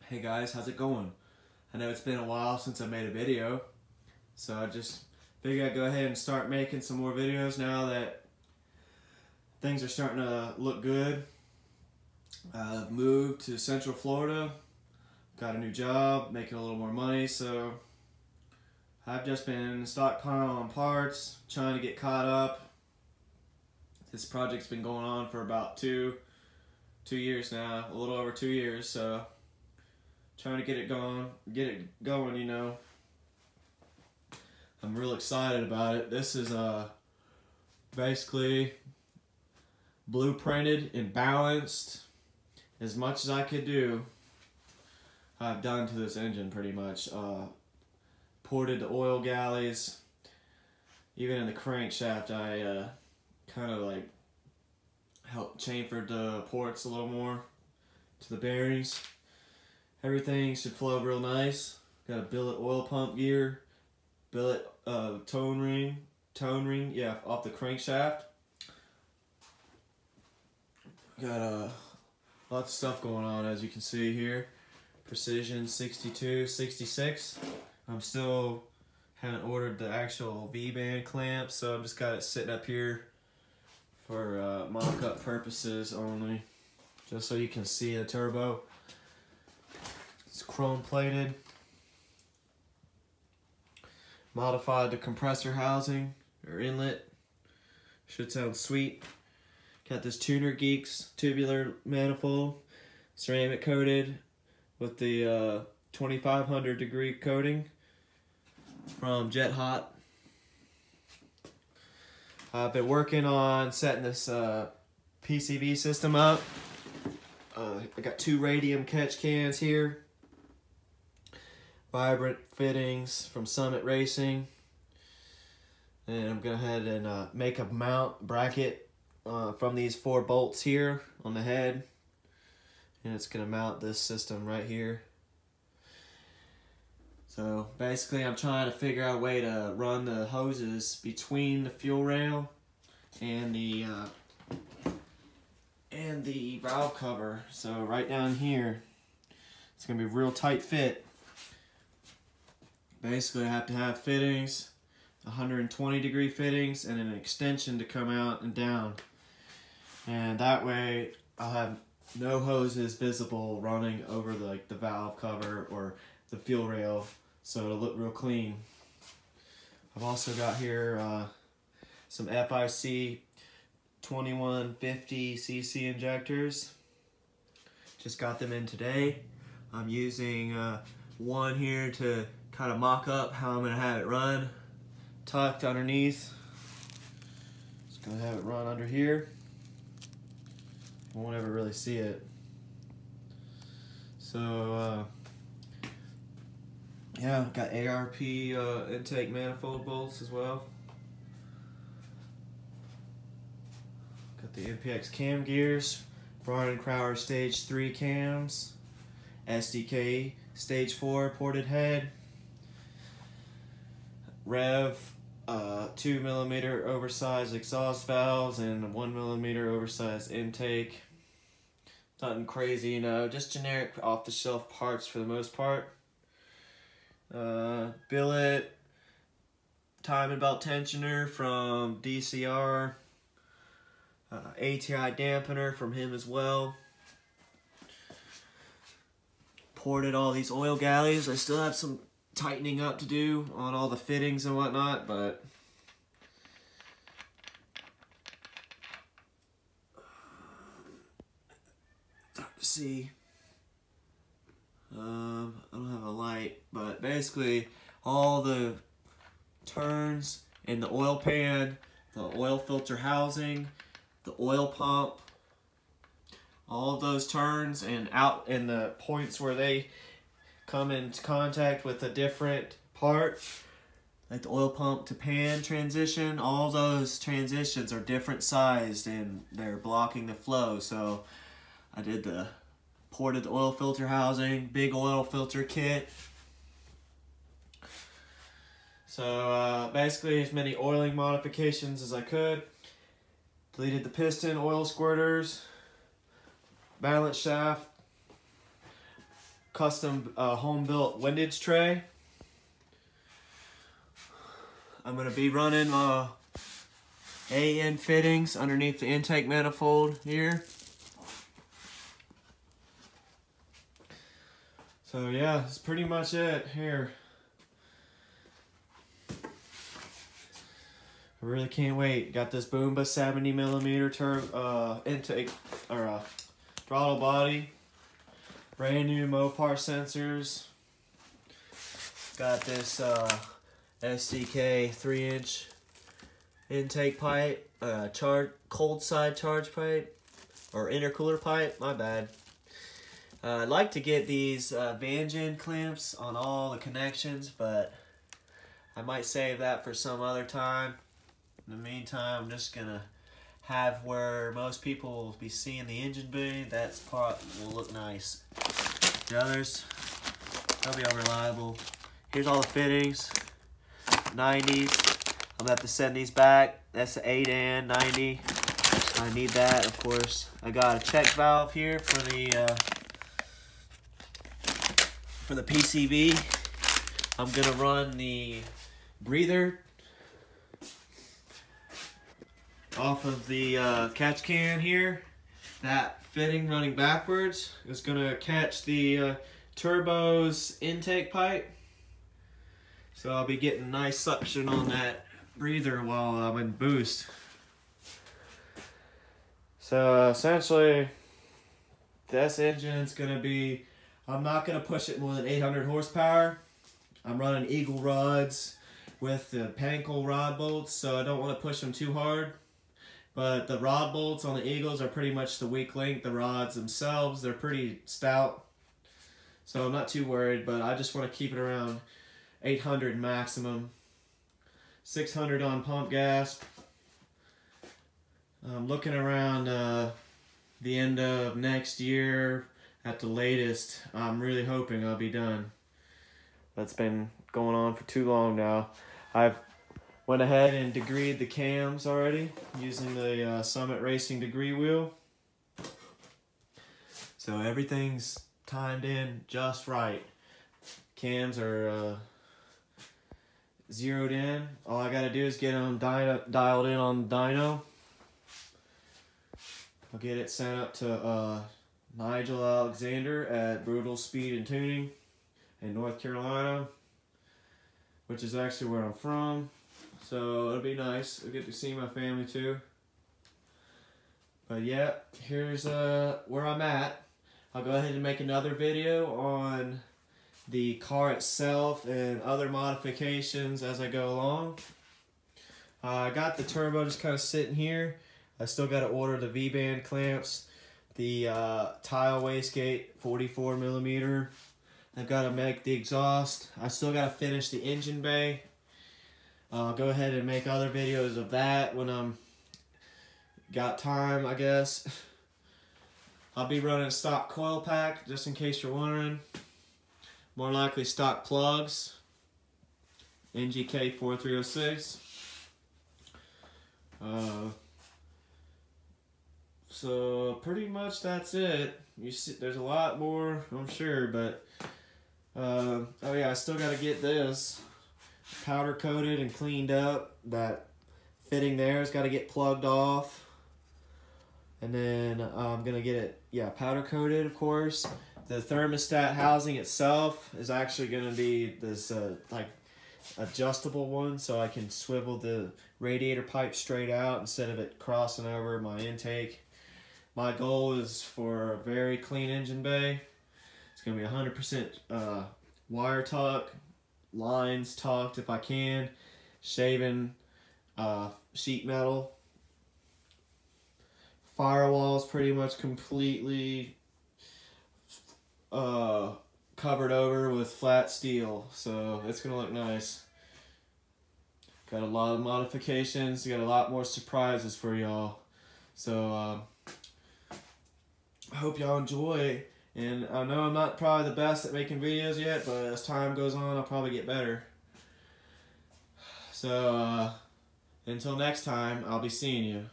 Hey guys, how's it going? I know it's been a while since I made a video, so I just figured I'd go ahead and start making some more videos now that things are starting to look good. I've moved to Central Florida, got a new job, making a little more money, so I've just been stockpiling parts, trying to get caught up. This project's been going on for about two years now, a little over 2 years, so trying to get it going, you know. I'm real excited about it. This is basically blueprinted and balanced as much as I could do. I've done to this engine pretty much. Ported the oil galleys. Even in the crankshaft, I kind of like helped chamfered the ports a little more to the bearings. Everything should flow real nice. Got a billet oil pump gear, billet tone ring, yeah, off the crankshaft. Got lots of stuff going on, as you can see here. Precision 62, 66. I'm still haven't ordered the actual V-band clamp, so I've just got it sitting up here for mock-up purposes only, just so you can see the turbo. It's chrome plated. Modified the compressor housing or inlet. Should sound sweet. Got this Tuner Geeks tubular manifold, ceramic coated with the 2500 degree coating from Jet Hot. I've been working on setting this PCV system up. I got 2 radium catch cans here. Vibrant fittings from Summit Racing. And I'm going to go ahead and make a mount bracket from these 4 bolts here on the head. And it's going to mount this system right here. So basically I'm trying to figure out a way to run the hoses between the fuel rail and the valve cover. So right down here, it's going to be a real tight fit. Basically I have to have fittings, 120 degree fittings, and an extension to come out and down. And that way I'll have no hoses visible running over the valve cover or the fuel rail, so it'll look real clean. I've also got here some FIC 2150 cc injectors. Just got them in today. I'm using one here to kind of mock up how I'm going to have it run. Tucked underneath. Just going to have it run under here. Won't ever really see it. So yeah, got ARP intake manifold bolts as well. Got the MPX cam gears, Brian Crowder stage 3 cams, SDK stage 4 ported head, Rev 2mm oversized exhaust valves and 1mm oversized intake. Nothing crazy, you know, just generic off-the-shelf parts for the most part. Billet timing belt tensioner from DCR. ATI dampener from him as well. Ported all these oil galleys. I still have some tightening up to do on all the fittings and whatnot, but it's hard to see. I don't have a light, but basically all the turns in the oil pan, the oil filter housing, the oil pump, all of those turns and out in the points where they come into contact with a different part, like the oil pump to pan transition, all those transitions are different sized and they're blocking the flow. So I did the ported oil filter housing, big oil filter kit. So basically as many oiling modifications as I could. Deleted the piston, oil squirters, balance shaft, custom home-built windage tray. I'm going to be running AN fittings underneath the intake manifold here. So yeah, that's pretty much it here. I really can't wait. Got this Boomba 70mm intake or throttle body. Brand new Mopar sensors. Got this SCK 3-inch intake pipe, cold side charge pipe, or intercooler pipe, my bad. I'd like to get these Vangen clamps on all the connections, but I might save that for some other time. In the meantime, I'm just gonna have where most people will be seeing the engine bay. That part will look nice. The others, they'll be unreliable. Here's all the fittings. 90s. I'm gonna have to send these back. That's the 8 and 90. I need that, of course. I got a check valve here for the PCB. I'm gonna run the breather off of the catch can here. That fitting running backwards is gonna catch the turbo's intake pipe. So I'll be getting nice suction on that breather while I'm in boost. So essentially, this engine's gonna be, I'm not gonna push it more than 800 horsepower. I'm running Eagle rods with the Pankel rod bolts, so I don't want to push them too hard. But the rod bolts on the Eagles are pretty much the weak link. The rods themselves, they're pretty stout. So I'm not too worried, but I just want to keep it around 800 maximum. 600 on pump gas. I'm looking around the end of next year at the latest. I'm really hoping I'll be done. That's been going on for too long now. I've went ahead and degreed the cams already using the Summit Racing degree wheel. So everything's timed in just right. Cams are zeroed in. All I gotta do is get them dialed in on the dyno. I'll get it sent up to Nigel Alexander at Brutal Speed and Tuning in North Carolina, which is actually where I'm from. So it'll be nice. I'll get to see my family too. But yeah, here's where I'm at. I'll go ahead and make another video on the car itself and other modifications as I go along. I got the turbo just kind of sitting here. I still got to order the V-band clamps, the tile wastegate 44mm. I've got to make the exhaust. I still got to finish the engine bay. I'll go ahead and make other videos of that when I'm got time, I guess. I'll be running a stock coil pack, just in case you're wondering. More likely stock plugs. NGK 4306. So pretty much that's it. You see, there's a lot more, I'm sure, but oh yeah, I still got to get this powder coated and cleaned up. That fitting there has got to get plugged off, and then I'm gonna get it, yeah, powder coated, of course. The thermostat housing itself is actually gonna be this like adjustable one, so I can swivel the radiator pipe straight out instead of it crossing over my intake. My goal is for a very clean engine bay. It's gonna be 100% wire tuck, lines tucked if I can, shaven sheet metal. Firewall's pretty much completely covered over with flat steel, so it's gonna look nice. Got a lot of modifications, got a lot more surprises for y'all. So I hope y'all enjoy, and I know I'm not probably the best at making videos yet, but as time goes on, I'll probably get better. So until next time, I'll be seeing you.